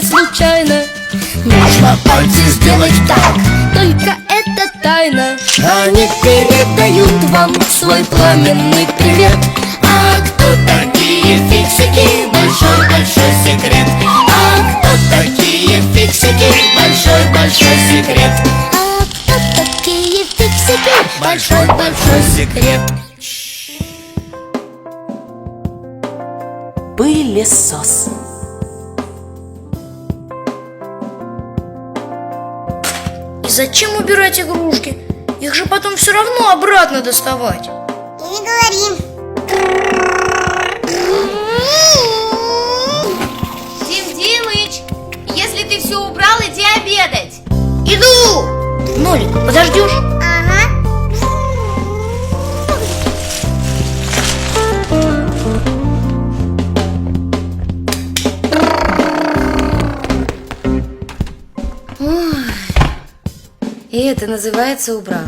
упала случайно. Нужно пальцы сделать так, только это тайна. Они передают вам свой пламенный привет. А кто такие фиксики? Большой-большой секрет. А кто такие фиксики? Большой-большой секрет. А кто такие фиксики? Большой-большой секрет. Пылесос. И зачем убирать игрушки? Их же потом все равно обратно доставать. И не говори. Дим Димыч, если ты все убрал, иди обедать. Иду! Нолик, подождешь? Ага. И это называется убрал.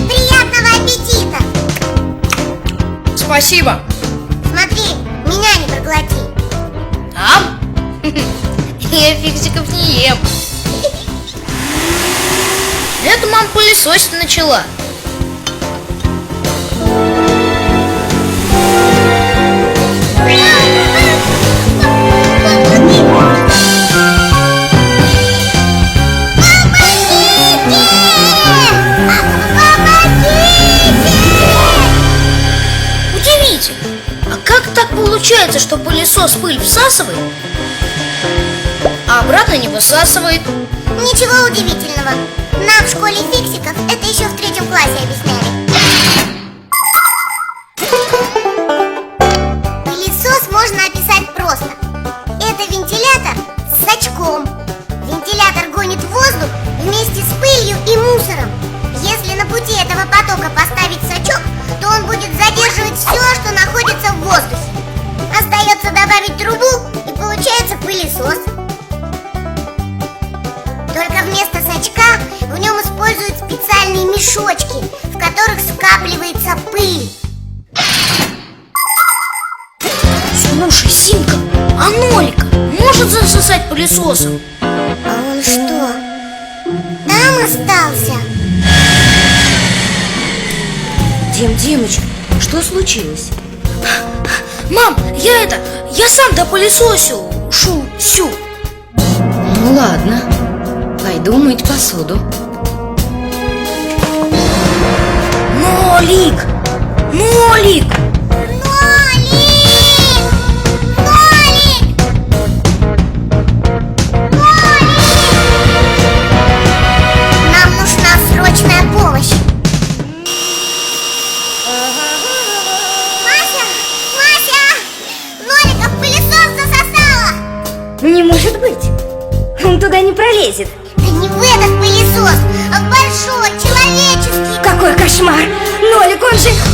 Приятного аппетита! Спасибо. Смотри, меня не проглоти. А? Я фиксиков не ем. Это мама пылесосить начала. Удивительно. А как так получается, что пылесос пыль всасывает, а обратно не высасывает? Ничего удивительного. Нам в школе фиксиков это еще в 3 классе объясняли. Пылесос можно описать просто. Это вентилятор с сачком. Вентилятор гонит воздух вместе с пылью и мусором. Если на пути этого потока поставить сачок, то он будет задерживать все, что находится в воздухе. Остается добавить трубу, и получается пылесос. Только вместо сачка в нем используют специальные мешочки, в которых скапливается пыль. Слушай, Симка, а Нолика может засосать пылесосом? А он что, там остался? Димыч, что случилось? Мам, я сам допылесосил. Сю. Ну ладно, пойду мыть посуду. Нолик! Нолик! Нам нужна срочная помощь. Мася! Нолика в пылесос засосала. Не может быть, он туда не пролезет. Да не в этот пылесос, а в большой, человеческий. Какой кошмар! Нолик,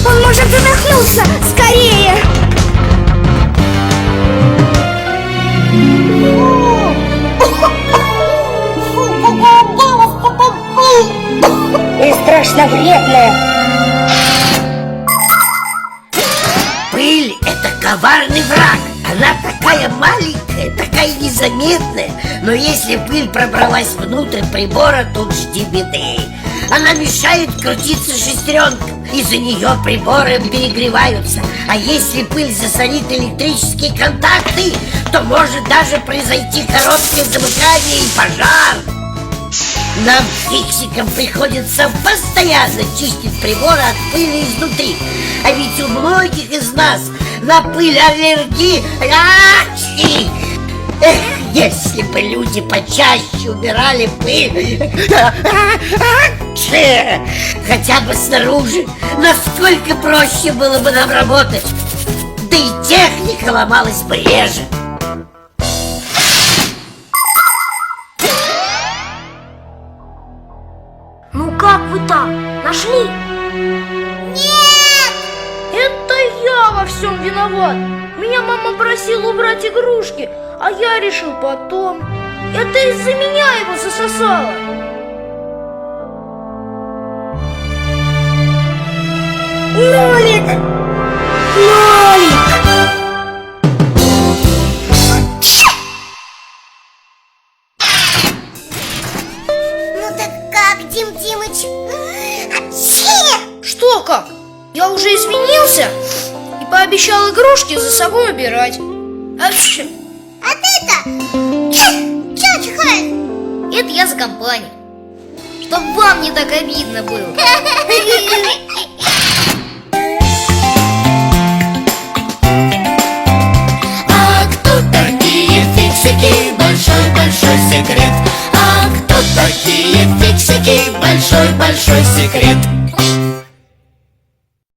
он может задохнуться! Скорее! И страшно вредная. Пыль – это коварный враг. Она такая маленькая, такая незаметная. Но если пыль пробралась внутрь прибора, тут жди беды. Она мешает крутиться шестеренкам. Из-за нее приборы перегреваются. А если пыль засорит электрические контакты, то может даже произойти короткое замыкание и пожар. Нам, фиксикам, приходится постоянно чистить приборы от пыли изнутри. А ведь у многих из нас на пыль аллергия. Эх, если бы люди почаще убирали пыль, хотя бы снаружи, насколько проще было бы нам работать. Да и техника ломалась бы реже. Ну как вы там? Нашли? Нет! Это я во всем виноват. Меня мама просила убрать игрушки, а я решил потом. Это из-за меня его засосало. Нолик! Нолик! Ну так как, Дим Димыч? Апчхи! Что как? Я уже извинился и пообещал игрушки за собой убирать. Вообще, А ты-то? Чё чихаешь? это я за компанию. Чтоб вам не так обидно было. А кто такие фиксики? Большой-большой секрет. А кто такие фиксики? Большой-большой секрет.